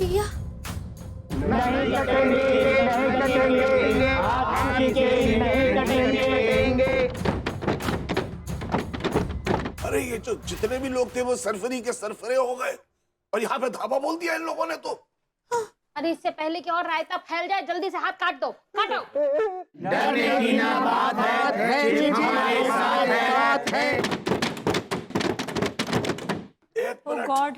दिया। नहीं कटेंगे, नहीं कटेंगे, हाथ खींचे नहीं कटेंगे। अरे ये जो जितने भी लोग थे वो सरफरी के सरफरे हो गए और यहाँ पे धाबा बोल दिया इन लोगों ने तो। अरे इससे पहले कि और रायता फैल जाए जल्दी से हाथ काट दो, काटो। डरने की ना बात है, चिप हमारे साथ है। एक ओह मिनट, गॉड,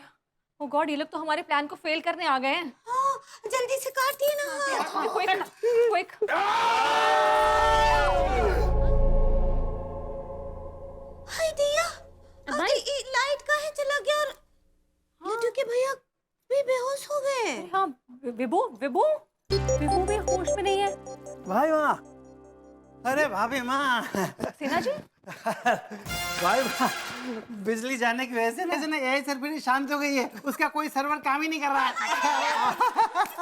ओह गॉड, ये लोग तो हमारे प्लान को फेल करने आ गए हैं। हाँ, जल्दी से काटिए ना हाथ। Quick quick. हाय दिया, लाइट काहे चला गया और लड्डू के भैया भी बेहोश हो गए। हाँ, विभू विभू विभू भी होश में नहीं है। भाई माँ, अरे भाभी माँ, सेना जी, भाई माँ, बिजली जाने की वजह से ना यही सरफरी शांत हो गई है। उसका कोई सर्वर काम ही नहीं कर रहा है।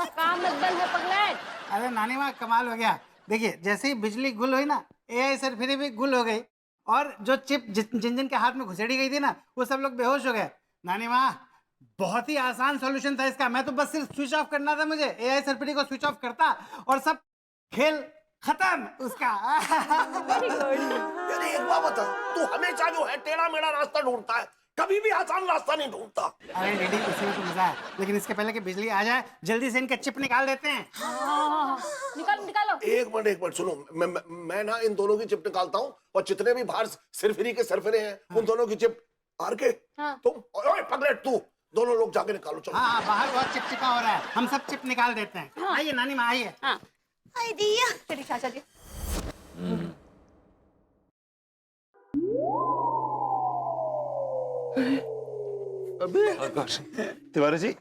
काम मत बंद है पगलेट। अरे नानी माँ, कमाल हो गया। देखिए, जैसे ही बिजली गुल हुई ना, एआई सरफरी भी गुल हो गई और जो चिप जिन जिन के हाथ में घुसेड़ी गई थी ना, वो सब लोग बेहोश हो गए। नानी माँ, बहुत ही आसान सॉल्यूशन था इसका। मैं तो बस सिर्फ स्विच ऑफ करना था मुझे, एआई सरफरी को स्विच ऑफ करता और सब खेल खत्म उसका। यार एक बात बता, तू हमेशा जो है टेढ़ा मेढ़ा रास्ता ढूंढता है, कभी भी आसान रास्ता नहीं ढूंढता। अरे रेडी, इसमें तो मजा है, लेकिन इसके पहले कि बिजली आ जाए जल्दी से इनका चिप निकाल देते हैं। निकालो निकालो। एक मिनट सुनो, मैं ना इन दोनों की चिप निकालता हूँ और जितने भी बाहर सरफरी के सरफरे हैं उन दोनों की चिप आर के तुम ओए पगलेट तू दोनों लोग जाके निकालो चलो। हाँ, बाहर बहुत चिपचिपा हो रहा है, हम सब चिप निकाल देते हैं। आइए नानी माँ, आइए। हाय दिया। चलिए चाचा जी। तिवारी जी,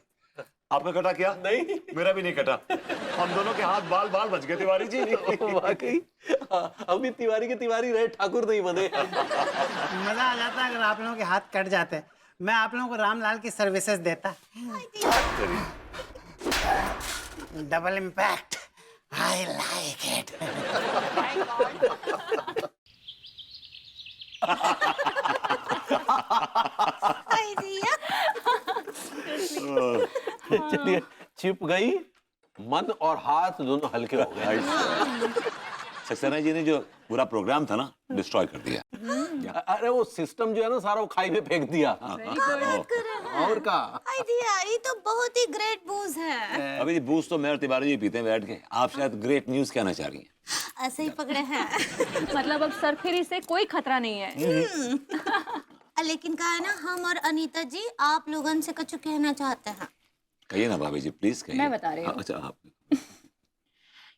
आपने कटा क्या? नहीं, मेरा भी नहीं कटा। हम दोनों के हाथ बाल बाल बच गए तिवारी जी। वाकई हम भी तिवारी के तिवारी रहे, ठाकुर नहीं बने। मजा आ जाता अगर आप लोगों के हाथ कट जाते। मैं आप लोगों को रामलाल की सर्विसेज देता। Double impact, I like it. Hi दिया। चलिए, चिप गई, मन और हाथ दोनों हल्के हो गए। सक्सेना जी ने जो पूरा प्रोग्राम था ना, डिस्ट्रॉय कर दिया। अरे वो सिस्टम जो है ना, सारा वो खाई में फेंक दिया। और का हाय दिया, ये तो बहुत ही ग्रेट बूज है। अभी बूस्ट तो मैं और तिवारी जी पीते हैं बैठ के। आप शायद ग्रेट न्यूज कहना चाह रही हैं। ऐसे ही पकड़े हैं। मतलब अब सरफरी से कोई खतरा नहीं है। लेकिन कहा है ना, हम और अनीता जी आप लोगन से कुछ कहना चाहते हैं। कहिए ना भाभी जी, प्लीज कहिए। मैं बता रही हूँ। अच्छा, आप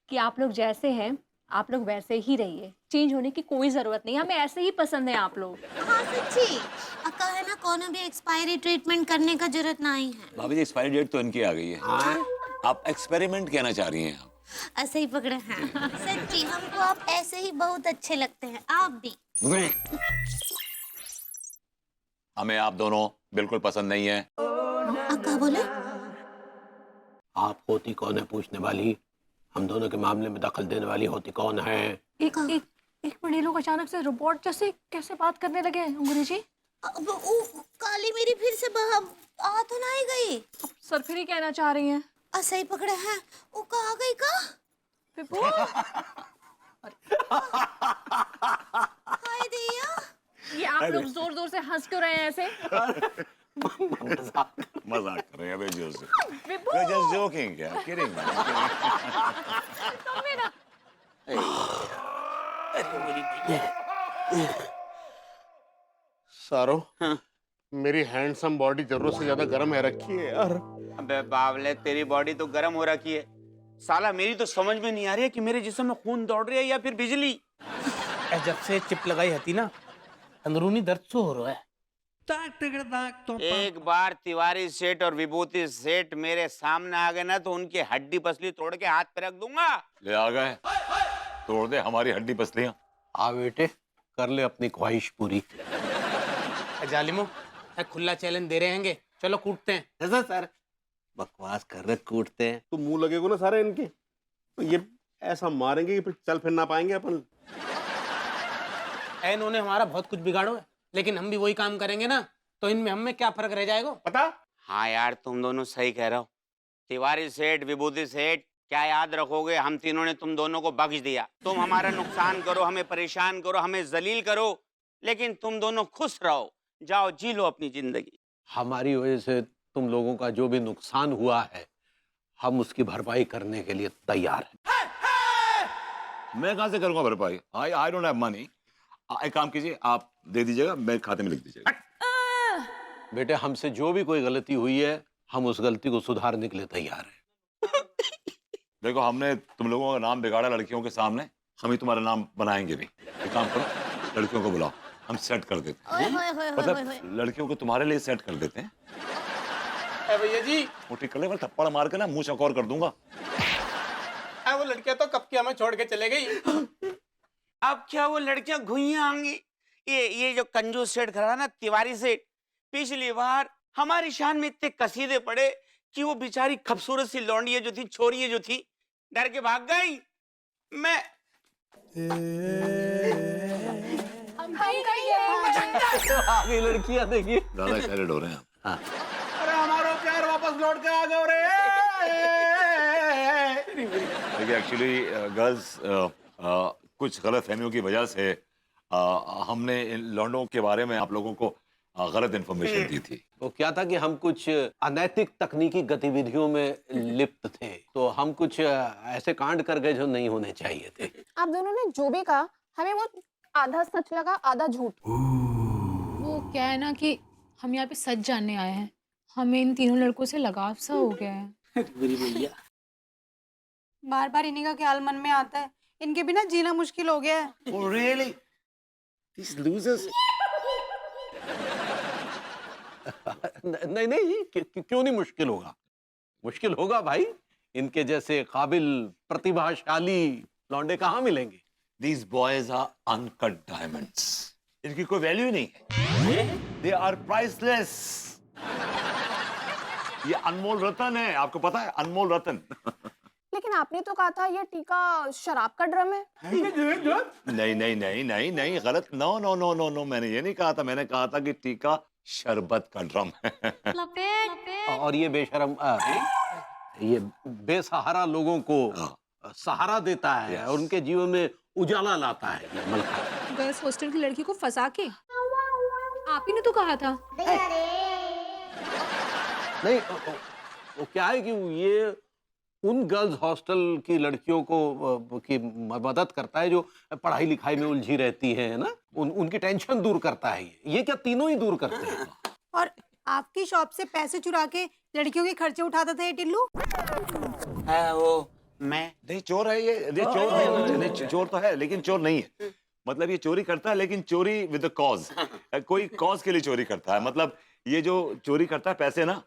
कि आप लोग जैसे हैं, आप लोग वैसे ही रहिए। चेंज होने की कोई जरूरत नहीं, हमें ऐसे ही पसंद है आप लोग। हाँ सच्ची, कहा है ना, कोनो भी एक्सपायरी ट्रीटमेंट करने का जरूरत नहीं है। भाभी जी, एक्सपायरी डेट तो इनकी आ गई है। आप एक्सपेरिमेंट कहना चाह रही हैं। ऐसे ही पकड़े हैं। सच्ची, हमको आप ऐसे ही बहुत अच्छे लगते हैं, आप भी। हमें आप दोनों बिल्कुल पसंद नहीं है। क्या बोले? आप होती कौन है पूछने वाली? हम दोनों के मामले में दखल देने वाली होती कौन है? एक मिनट, ये लोग अचानक से रोबोट जैसे कैसे बात करने लगे अंग्रेजी? काली मेरी फिर से आ तो नहीं गई। अब सरफरी कहना चाह रही हैं। ऐसे ही पकड़े हैं, वो कहाँ गई का? विभू, हाय दिया। ये आप लोग जोर जोर से हंस क्यों रहे हैं ऐसे? मजाक कर रहे हैं अबे जोर से। विभू, We're just joking, क्या kidding? तुम भी ना। सारो, मेरी हैंडसम बॉडी जरूरत से ज्यादा गर्म है रखी है यार। अबे बावले, तेरी बॉडी तो गर्म हो रखी है। साला मेरी तो समझ में नहीं आ रही है कि मेरे जिस्म में खून दौड़ रही है या फिर बिजली। जब से चिप लगाई हती ना, अंदरूनी दर्द सो हो रहा है। एक बार तिवारी सेठ और विभूति सेठ मेरे सामने आ गए ना, तो उनकी हड्डी पसली तोड़ के हाथ पे रख दूंगा। ले आ गए, तोड़ दे हमारी हड्डी पसलियां। आ बेटे, कर ले अपनी ख्वाहिश पूरी। जालिमो, खुला चैलेंज दे रहे हैंगे, चलो कूटते हैं। ऐसा सर, बकवास कर रहे, कूटते हैं। तो मुंह लगेगा ना सारे इनके, ये ऐसा मारेंगे कि फिर चल फिर ना पाएंगे अपन। इन्होंने हमारा बहुत कुछ बिगाड़ो है, लेकिन हम भी वही काम करेंगे ना, तो इनमें हम में क्या फर्क रह जाएगा पता? हाँ यार, तुम दोनों सही कह रहे हो तिवारी सेठ, विभूति सेठ, क्या याद रखोगे? हम तीनों ने तुम दोनों को बख्श दिया। तुम हमारा नुकसान करो, हमें परेशान करो, हमें जलील करो, लेकिन तुम दोनों खुश रहो, जाओ जी लो अपनी जिंदगी। हमारी वजह से तुम लोगों का जो भी नुकसान हुआ है, हम उसकी भरपाई करने के लिए तैयार हैं। मैं कहां से करूंगा भरपाई? I don't have money. एक काम कीजिए, आप दे दीजिएगा, मेरे खाते में लिख दीजिएगा। बेटे, हमसे जो भी कोई गलती हुई है, हम उस गलती को सुधारने के लिए तैयार हैं। देखो, हमने तुम लोगों का नाम बिगाड़ा लड़कियों के सामने, हम ही तुम्हारा नाम बनाएंगे भी। एक काम करो, लड़कियों को बुलाओ, हम सेट कर देते हैं। मतलब लड़कियों को तुम्हारे लिए सेट कर देते हैं। भैया जी, मुट्ठी कर ले, मैं थप्पड़ मार के ना मुंह चौकोर कर दूंगा। वो लड़कियां तो कब की हमें छोड़ के चले गई। अब क्या वो लड़कियां घुइयां आएंगी? ये जो कंजूस सेठ खड़ा ना, तिवारी सेठ, पिछली बार हमारी शान में इतने कसीदे पड़े कि वो बेचारी खूबसूरत सी लौंडियां जो थी, छोरियां जो थी, डर के भाग गई। मैं आगे लड़कियां देखिए, ज्यादा एक्साइटेड हो रहे हैं। हाँ। अरे हमारा प्यार वापस लौट के आ गए रे। देखिए, एक्चुअली गर्ल्स, कुछ गलत फहमियों की वजह से हमने इन लौंडों के बारे में आप लोगों को गलत इन्फॉर्मेशन दी थी। वो क्या था कि हम कुछ अनैतिक तकनीकी गतिविधियों में लिप्त थे, तो हम कुछ ऐसे कांड कर गए जो नहीं होने चाहिए थे। आप दोनों ने जो भी कहा, हमें वो आधा सच लगा, आधा झूठ। वो क्या है ना कि हम यहाँ पे सच जानने आए हैं, हमें इन तीनों लड़कों से लगाव सा हो गया है। बार बार इन्हीं का ख्याल मन में आता है, इनके बिना जीना मुश्किल हो गया है। Oh, really? These losers? नहीं नहीं, क्यों नहीं मुश्किल होगा? मुश्किल होगा भाई, इनके जैसे काबिल प्रतिभाशाली लौंडे कहाँ मिलेंगे? These boys are uncut diamonds. इनकी कोई वैल्यू ही नहीं है। They are priceless. ये अनमोल रतन है, आपको पता है? अनमोल रतन। लेकिन आपने तो कहा था ये टीका शराब का ड्रम है। नहीं नहीं नहीं नहीं नहीं, गलत। No no no no no, मैंने ये नहीं कहा था। मैंने कहा था कि टीका शरबत का ड्रम है। और ये बेशरम ये बेसहारा लोगों को सहारा देता है और उनके जीवन में उजाला लाता है। ये मलखा गर्ल्स हॉस्टल की लड़की को फंसा के आप ही ने तो कहा था। नहीं, वो क्या है कि ये उन गर्ल्स हॉस्टल की लड़कियों को की मदद करता है जो पढ़ाई लिखाई में उलझी रहती है ना, उनकी टेंशन दूर करता है। ये क्या तीनों ही दूर करते हैं। और आपकी शॉप से पैसे चुरा के लड़कियों के खर्चे उठाता था ये टिल्लू। वो मैं नहीं, चोर है ये चोर है। नहीं, चोर तो है लेकिन चोर नहीं है। मतलब ये चोरी करता है लेकिन चोरी विद अ कॉज, कोई कॉज के लिए चोरी करता है। मतलब ये जो चोरी करता है पैसे ना,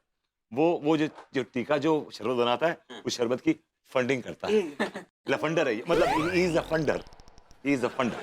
वो जो टीका जो शरबत बनाता है, उस शरबत की फंडिंग करता है। लफंडर है ये, मतलब he is a funder, he is a funder.